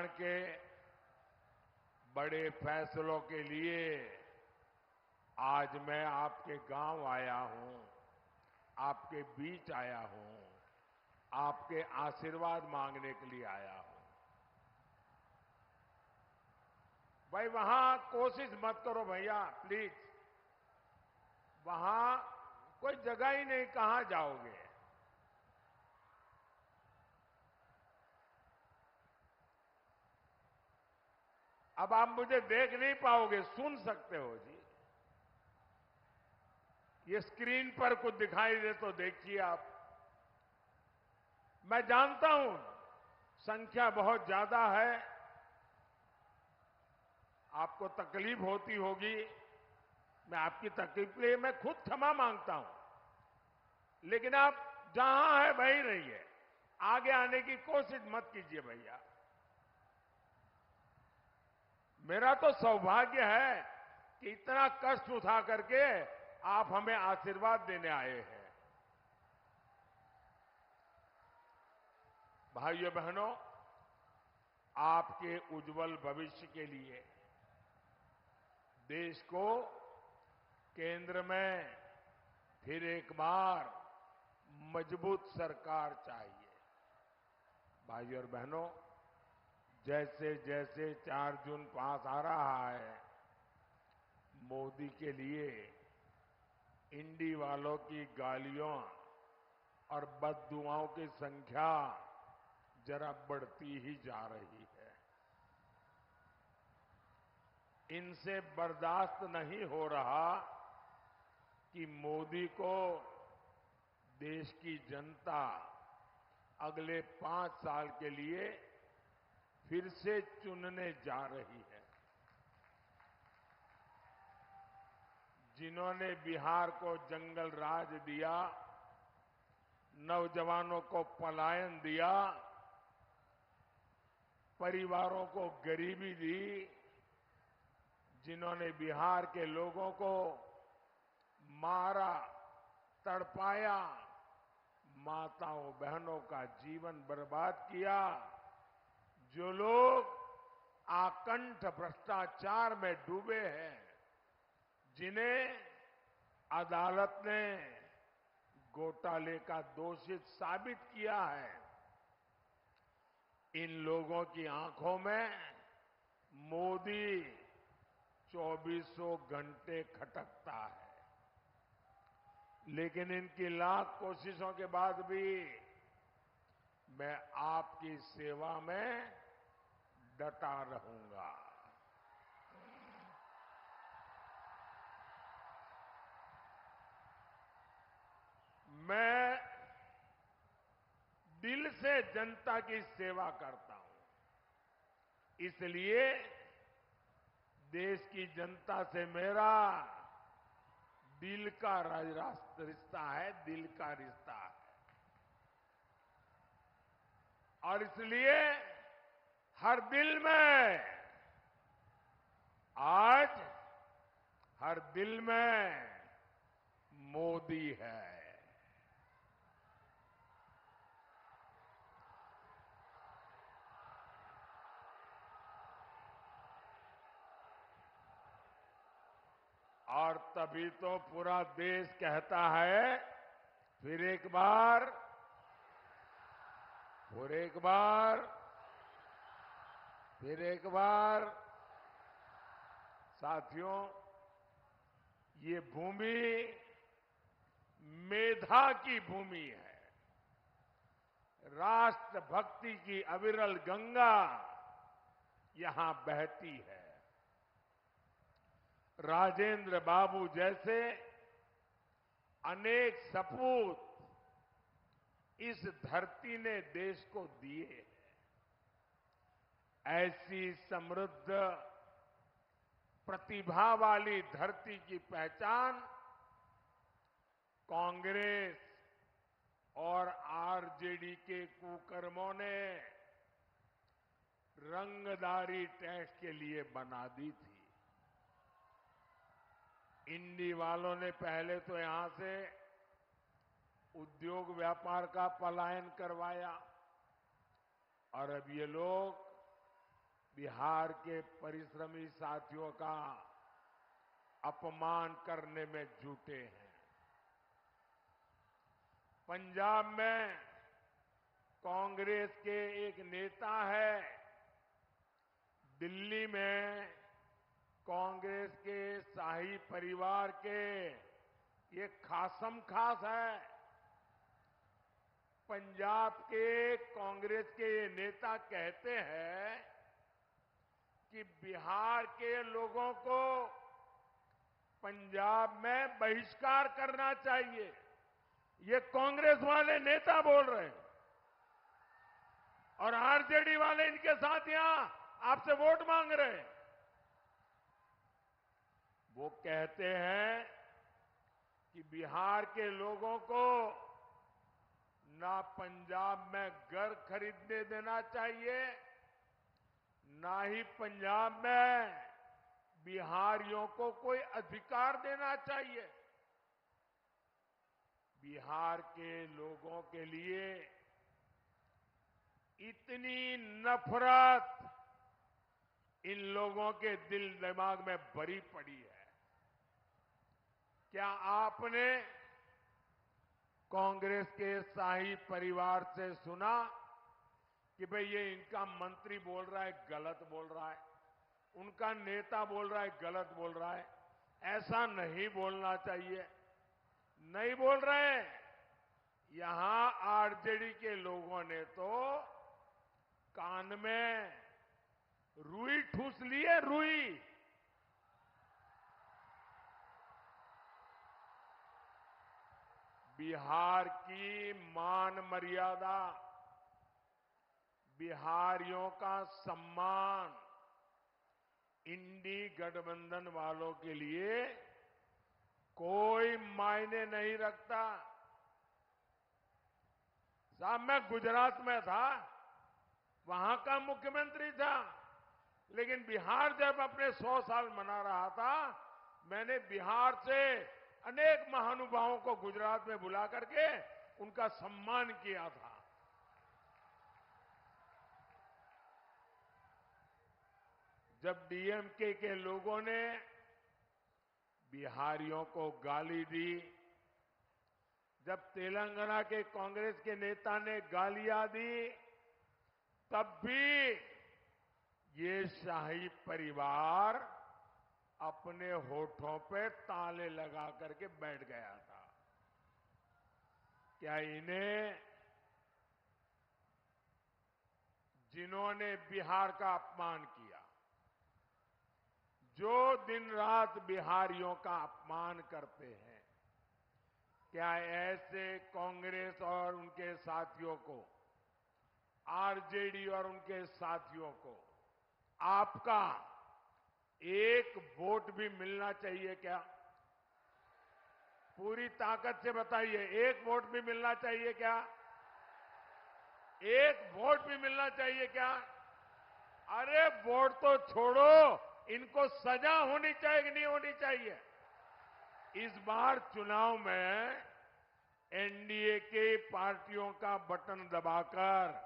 कल्याण के बड़े फैसलों के लिए आज मैं आपके गांव आया हूं, आपके बीच आया हूं, आपके आशीर्वाद मांगने के लिए आया हूं। भाई वहां कोशिश मत करो भैया, प्लीज। वहां कोई जगह ही नहीं, कहां जाओगे? अब आप मुझे देख नहीं पाओगे, सुन सकते हो जी। ये स्क्रीन पर कुछ दिखाई दे तो देखिए आप। मैं जानता हूं संख्या बहुत ज्यादा है, आपको तकलीफ होती होगी। मैं आपकी तकलीफ के लिए मैं खुद क्षमा मांगता हूं, लेकिन आप जहां है वहीं रहिए, आगे आने की कोशिश मत कीजिए भैया। मेरा तो सौभाग्य है कि इतना कष्ट उठा करके आप हमें आशीर्वाद देने आए हैं। भाइयों बहनों, आपके उज्जवल भविष्य के लिए देश को केंद्र में फिर एक बार मजबूत सरकार चाहिए। भाइयों और बहनों, जैसे जैसे 4 जून पास आ रहा है, मोदी के लिए इंडी वालों की गालियों और बददुआओं की संख्या जरा बढ़ती ही जा रही है। इनसे बर्दाश्त नहीं हो रहा कि मोदी को देश की जनता अगले 5 साल के लिए फिर से चुनने जा रही है। जिन्होंने बिहार को जंगल राज दिया, नौजवानों को पलायन दिया, परिवारों को गरीबी दी, जिन्होंने बिहार के लोगों को मारा, तड़पाया, माताओं बहनों का जीवन बर्बाद किया, जो लोग आकंठ भ्रष्टाचार में डूबे हैं, जिन्हें अदालत ने घोटाले का दोषी साबित किया है, इन लोगों की आंखों में मोदी 2400 घंटे खटकता है। लेकिन इनकी लाख कोशिशों के बाद भी मैं आपकी सेवा में डटा रहूंगा। मैं दिल से जनता की सेवा करता हूं, इसलिए देश की जनता से मेरा दिल का रिश्ता है, दिल का रिश्ता है। और इसलिए हर दिल में, आज हर दिल में मोदी है। और तभी तो पूरा देश कहता है, फिर एक बार, फिर एक बार, फिर एक बार। साथियों, ये भूमि मेधा की भूमि है। राष्ट्रभक्ति की अविरल गंगा यहां बहती है। राजेंद्र बाबू जैसे अनेक सपूत इस धरती ने देश को दिए हैं। ऐसी समृद्ध प्रतिभा वाली धरती की पहचान कांग्रेस और आरजेडी के कुकर्मों ने रंगदारी टैक्स के लिए बना दी थी। इंडी वालों ने पहले तो यहां से उद्योग व्यापार का पलायन करवाया, और अब ये लोग बिहार के परिश्रमी साथियों का अपमान करने में जुटे हैं। पंजाब में कांग्रेस के एक नेता है, दिल्ली में कांग्रेस के शाही परिवार के ये खासम खास है। पंजाब के कांग्रेस के ये नेता कहते हैं कि बिहार के लोगों को पंजाब में बहिष्कार करना चाहिए। ये कांग्रेस वाले नेता बोल रहे हैं और आरजेडी वाले इनके साथ यहां आपसे वोट मांग रहे हैं। वो कहते हैं कि बिहार के लोगों को ना पंजाब में घर खरीदने देना चाहिए, ना ही पंजाब में बिहारियों को कोई अधिकार देना चाहिए। बिहार के लोगों के लिए इतनी नफरत इन लोगों के दिल दिमाग में भरी पड़ी है। क्या आपने कांग्रेस के शाही परिवार से सुना कि भाई ये इनका मंत्री बोल रहा है गलत बोल रहा है, उनका नेता बोल रहा है गलत बोल रहा है? ऐसा नहीं बोलना चाहिए। नहीं बोल रहे हैं। यहां आरजेडी के लोगों ने तो कान में रुई ठूस ली है, रुई। बिहार की मान मर्यादा, बिहारियों का सम्मान इंडी गठबंधन वालों के लिए कोई मायने नहीं रखता। साहब, मैं गुजरात में था, वहां का मुख्यमंत्री था, लेकिन बिहार जब अपने 100 साल मना रहा था, मैंने बिहार से अनेक महानुभावों को गुजरात में बुला करके उनका सम्मान किया था। जब डीएमके के लोगों ने बिहारियों को गाली दी, जब तेलंगाना के कांग्रेस के नेता ने गालियां दी, तब भी ये शाही परिवार अपने होठों पे ताले लगा करके बैठ गया था। क्या इन्हें, जिन्होंने बिहार का अपमान किया, जो दिन रात बिहारियों का अपमान करते हैं, क्या ऐसे कांग्रेस और उनके साथियों को, आरजेडी और उनके साथियों को आपका एक वोट भी मिलना चाहिए क्या? पूरी ताकत से बताइए, एक वोट भी मिलना चाहिए क्या? एक वोट भी मिलना चाहिए क्या? अरे वोट तो छोड़ो, इनको सजा होनी चाहिए कि नहीं होनी चाहिए? इस बार चुनाव में एनडीए के पार्टियों का बटन दबाकर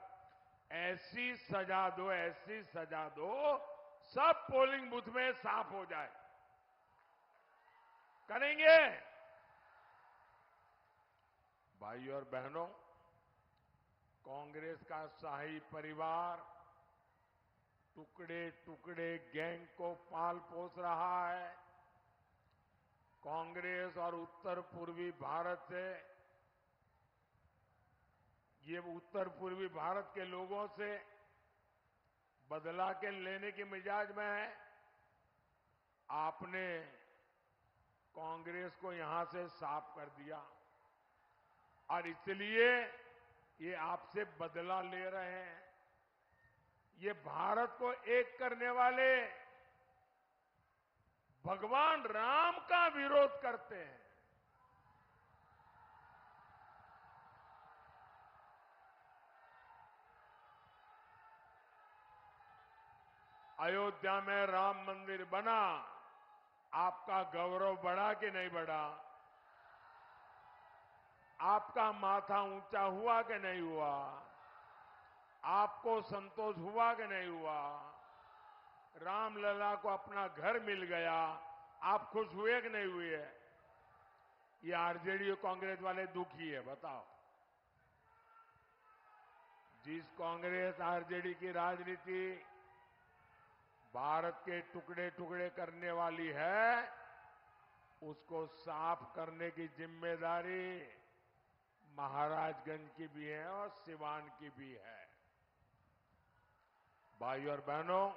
ऐसी सजा दो, ऐसी सजा दो, सब पोलिंग बूथ में साफ हो जाए। करेंगे? भाई और बहनों, कांग्रेस का शाही परिवार टुकड़े टुकड़े गैंग को पाल पोस रहा है। कांग्रेस और उत्तर पूर्वी भारत से, ये उत्तर पूर्वी भारत के लोगों से बदला के लेने की मिजाज में है। आपने कांग्रेस को यहां से साफ कर दिया और इसलिए ये आपसे बदला ले रहे हैं। ये भारत को एक करने वाले भगवान राम का विरोध करते हैं। अयोध्या में राम मंदिर बना, आपका गौरव बढ़ा कि नहीं बढ़ा? आपका माथा ऊंचा हुआ कि नहीं हुआ? आपको संतोष हुआ कि नहीं हुआ? रामलला को अपना घर मिल गया, आप खुश हुए कि नहीं हुए? ये आरजेडी और कांग्रेस वाले दुखी है, बताओ। जिस कांग्रेस आरजेडी की राजनीति भारत के टुकड़े टुकड़े करने वाली है, उसको साफ करने की जिम्मेदारी महाराजगंज की भी है और सिवान की भी है। भाइयों और बहनों,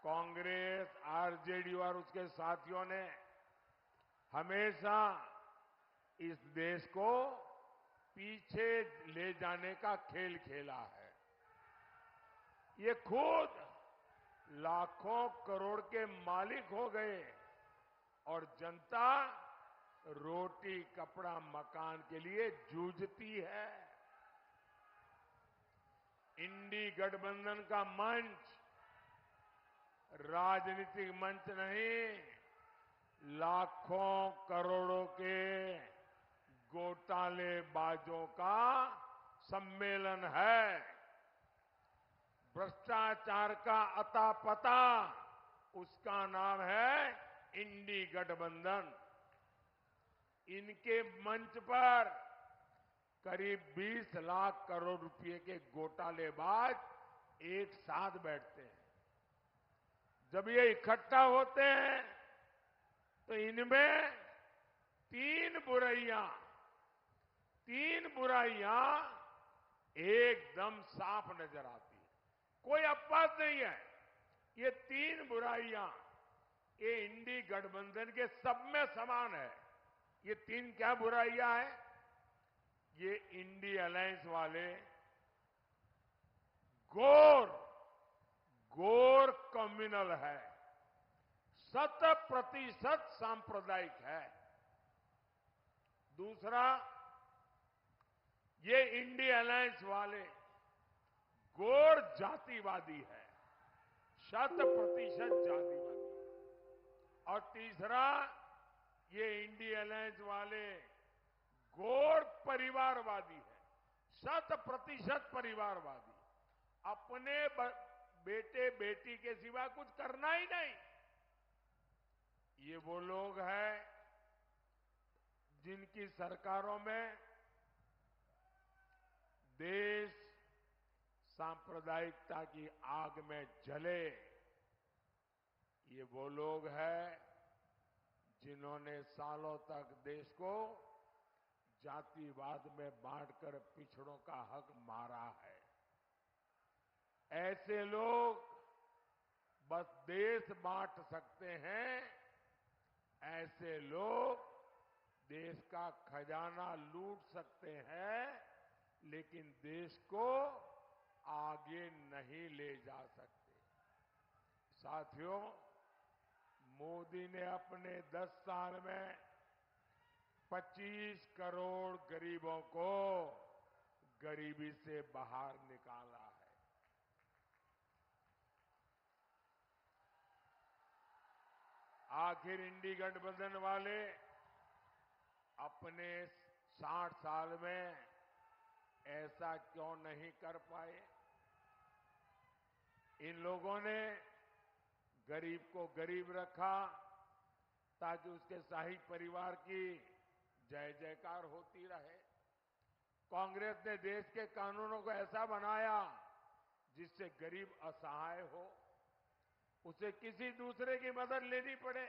कांग्रेस, आरजेडी और उसके साथियों ने हमेशा इस देश को पीछे ले जाने का खेल खेला है। ये खुद लाखों करोड़ के मालिक हो गए और जनता रोटी, कपड़ा, मकान के लिए जूझती है। इंडी गठबंधन का मंच राजनीतिक मंच नहीं, लाखों करोड़ों के घोटालेबाजों का सम्मेलन है। भ्रष्टाचार का अता पता, उसका नाम है इंडी गठबंधन। इनके मंच पर करीब 20 लाख करोड़ रुपए के घोटालेबाज एक साथ बैठते हैं। जब ये इकट्ठा होते हैं तो इनमें तीन बुराइयां एकदम साफ नजर आती है, कोई अपवाद नहीं है। ये तीन बुराइयां ये इंडी गठबंधन के सब में समान है। ये तीन क्या बुराइयां हैं? ये इंडी अलायंस वाले घोर कम्युनल है, 100% सांप्रदायिक है। दूसरा, ये इंडी अलायंस वाले घोर जातिवादी है, 100% जातिवादी है। और तीसरा, ये इंडी अलायंस वाले घोर परिवारवादी है, 100% परिवारवादी। अपने बेटे बेटी के सिवा कुछ करना ही नहीं। ये वो लोग हैं जिनकी सरकारों में देश सांप्रदायिकता की आग में जले। ये वो लोग हैं जिन्होंने सालों तक देश को जातिवाद में बांटकर पिछड़ों का हक मारा है। ऐसे लोग बस देश बांट सकते हैं, ऐसे लोग देश का खजाना लूट सकते हैं, लेकिन देश को आगे नहीं ले जा सकते। साथियों, मोदी ने अपने 10 साल में 25 करोड़ गरीबों को गरीबी से बाहर निकाला है। आखिर इंडी गठबंधन वाले अपने 60 साल में ऐसा क्यों नहीं कर पाए? इन लोगों ने गरीब को गरीब रखा ताकि उसके शाही परिवार की जय जयकार होती रहे। कांग्रेस ने देश के कानूनों को ऐसा बनाया जिससे गरीब असहाय हो, उसे किसी दूसरे की मदद लेनी पड़े।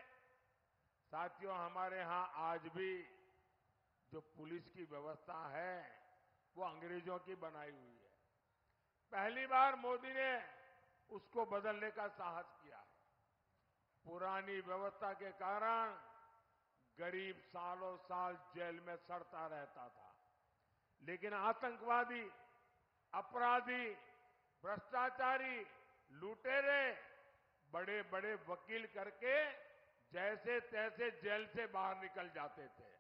साथियों, हमारे यहां आज भी जो पुलिस की व्यवस्था है वो अंग्रेजों की बनाई हुई है। पहली बार मोदी ने उसको बदलने का साहस किया है। पुरानी व्यवस्था के कारण गरीब सालों साल जेल में सड़ता रहता था, लेकिन आतंकवादी, अपराधी, भ्रष्टाचारी, लुटेरे बड़े बड़े वकील करके जैसे तैसे जेल से बाहर निकल जाते थे।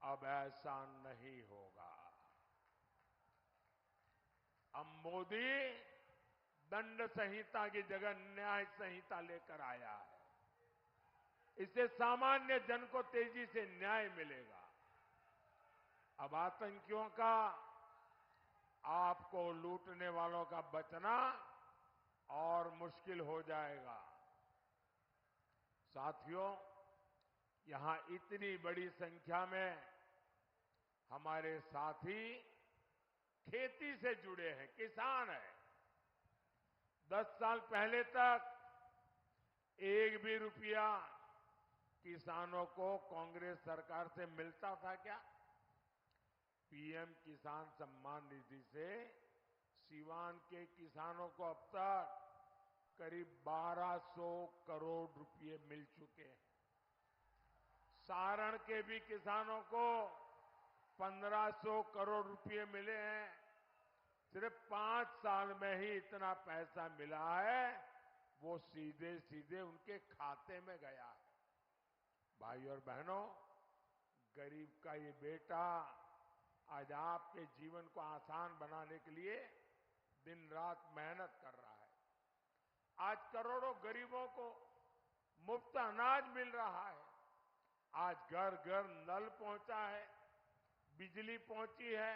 अब ऐसा नहीं होगा। अब मोदी दंड संहिता की जगह न्याय संहिता लेकर आया है। इससे सामान्य जन को तेजी से न्याय मिलेगा। अब आतंकियों का, आपको लूटने वालों का बचना और मुश्किल हो जाएगा। साथियों, यहां इतनी बड़ी संख्या में हमारे साथी खेती से जुड़े हैं, किसान हैं। 10 साल पहले तक एक भी रुपया किसानों को कांग्रेस सरकार से मिलता था क्या? पीएम किसान सम्मान निधि से सीवान के किसानों को अब तक करीब 1200 करोड़ रुपए मिल चुके हैं। सारण के भी किसानों को 1500 करोड़ रुपए मिले हैं। सिर्फ 5 साल में ही इतना पैसा मिला है, वो सीधे सीधे उनके खाते में गया है। भाई और बहनों, गरीब का ये बेटा आज आपके जीवन को आसान बनाने के लिए दिन रात मेहनत कर रहा है। आज करोड़ों गरीबों को मुफ्त अनाज मिल रहा है। आज घर घर नल पहुंचा है, बिजली पहुंची है,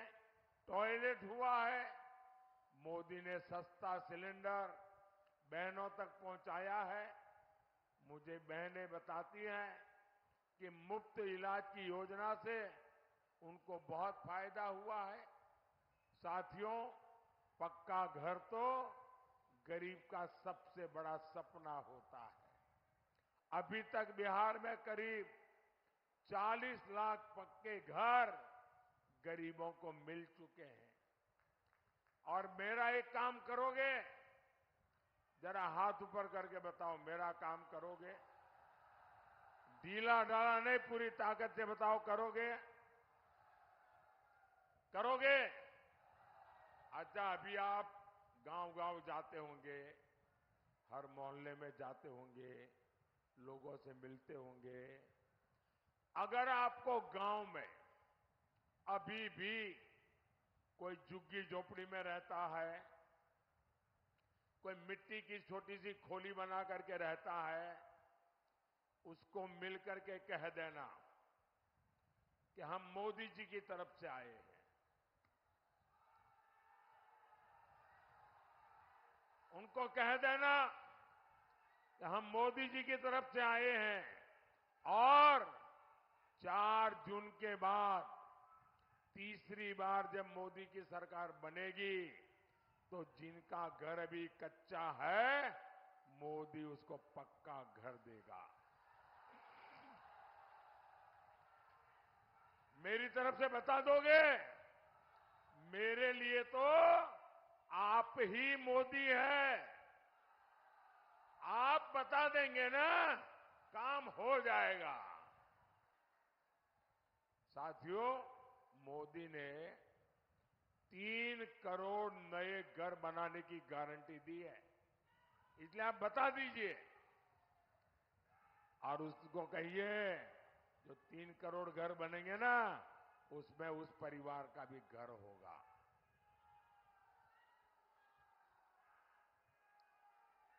टॉयलेट हुआ है। मोदी ने सस्ता सिलेंडर बहनों तक पहुंचाया है। मुझे बहनें बताती हैं कि मुफ्त इलाज की योजना से उनको बहुत फायदा हुआ है। साथियों, पक्का घर तो गरीब का सबसे बड़ा सपना होता है। अभी तक बिहार में करीब 40 लाख पक्के घर गरीबों को मिल चुके हैं। और मेरा एक काम करोगे? जरा हाथ ऊपर करके बताओ, मेरा काम करोगे? ढीला ढाला नहीं, पूरी ताकत से बताओ, करोगे? करोगे? अच्छा, अभी आप गांव-गांव जाते होंगे, हर मोहल्ले में जाते होंगे, लोगों से मिलते होंगे। अगर आपको गांव में अभी भी कोई झुग्गी झोपड़ी में रहता है, कोई मिट्टी की छोटी सी खोली बना करके रहता है, उसको मिलकर के कह देना कि हम मोदी जी की तरफ से आए हैं। उनको कह देना कि हम मोदी जी की तरफ से आए हैं और 4 जून के बाद तीसरी बार जब मोदी की सरकार बनेगी तो जिनका घर अभी कच्चा है, मोदी उसको पक्का घर देगा। मेरी तरफ से बता दोगे? मेरे लिए तो आप ही मोदी है। आप बता देंगे ना, काम हो जाएगा। साथियों, मोदी ने 3 करोड़ नए घर बनाने की गारंटी दी है। इसलिए आप बता दीजिए और उसको कहिए जो 3 करोड़ घर बनेंगे ना, उसमें उस परिवार का भी घर होगा।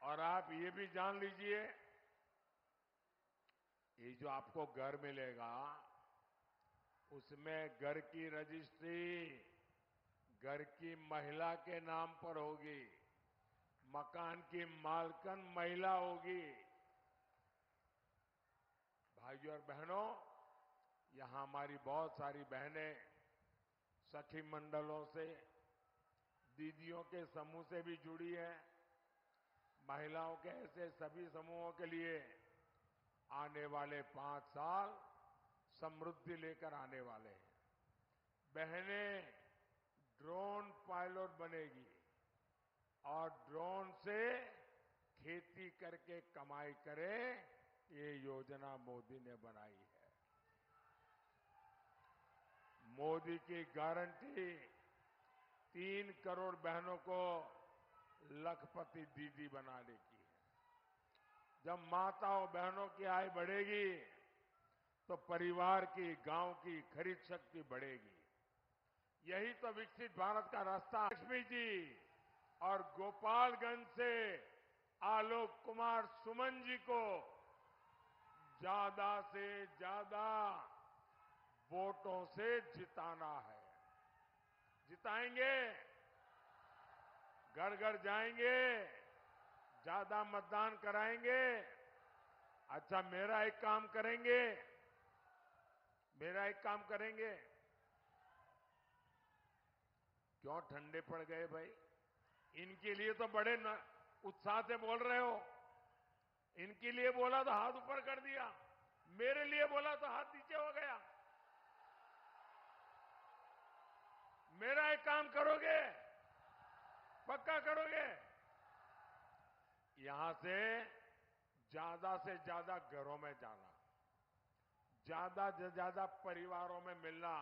और आप ये भी जान लीजिए, ये जो आपको घर मिलेगा, उसमें घर की रजिस्ट्री घर की महिला के नाम पर होगी। मकान की मालकन महिला होगी। भाइयों और बहनों, यहां हमारी बहुत सारी बहनें सखी मंडलों से, दीदियों के समूह से भी जुड़ी हैं। महिलाओं के ऐसे सभी समूहों के लिए आने वाले 5 साल समृद्धि लेकर आने वाले हैं। बहनें ड्रोन पायलट बनेगी और ड्रोन से खेती करके कमाई करें, ये योजना मोदी ने बनाई है। मोदी की गारंटी 3 करोड़ बहनों को लखपति दीदी बनाने की है। जब माताओं बहनों की आय बढ़ेगी तो परिवार की, गांव की खरीद शक्ति बढ़ेगी। यही तो विकसित भारत का रास्ता। लक्ष्मी जी और गोपालगंज से आलोक कुमार सुमन जी को ज्यादा से ज्यादा वोटों से जिताना है। जिताएंगे, घर घर जाएंगे, ज्यादा मतदान कराएंगे। अच्छा, मेरा एक काम करेंगे, क्यों ठंडे पड़ गए भाई? इनके लिए तो बड़े उत्साह से बोल रहे हो। इनके लिए बोला तो हाथ ऊपर कर दिया, मेरे लिए बोला तो हाथ नीचे हो गया। मेरा एक काम करोगे? पक्का करोगे? यहां से ज्यादा घरों में जाना, ज्यादा से ज्यादा परिवारों में मिलना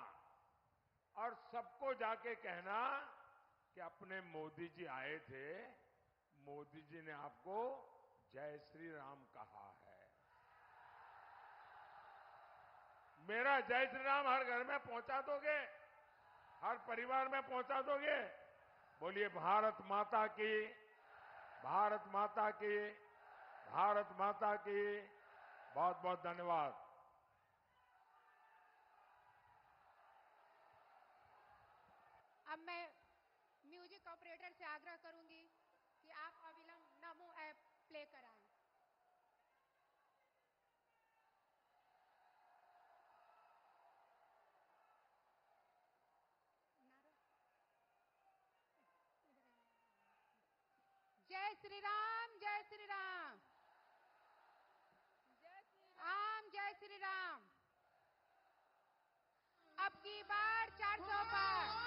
और सबको जाके कहना कि अपने मोदी जी आए थे, मोदी जी ने आपको जय श्री राम कहा है। मेरा जय श्री राम हर घर में पहुंचा दोगे? हर परिवार में पहुंचा दोगे? बोलिए भारत माता की, भारत माता की, भारत माता की। बहुत बहुत धन्यवाद। अब मैं म्यूजिक ऑपरेटर से आग्रह करूंगी कि आप अविलंब नमो ऐप प्ले कराएं। जय श्री राम, जय श्री राम, जय श्री राम, जय श्री राम। अब की बार 400 पार।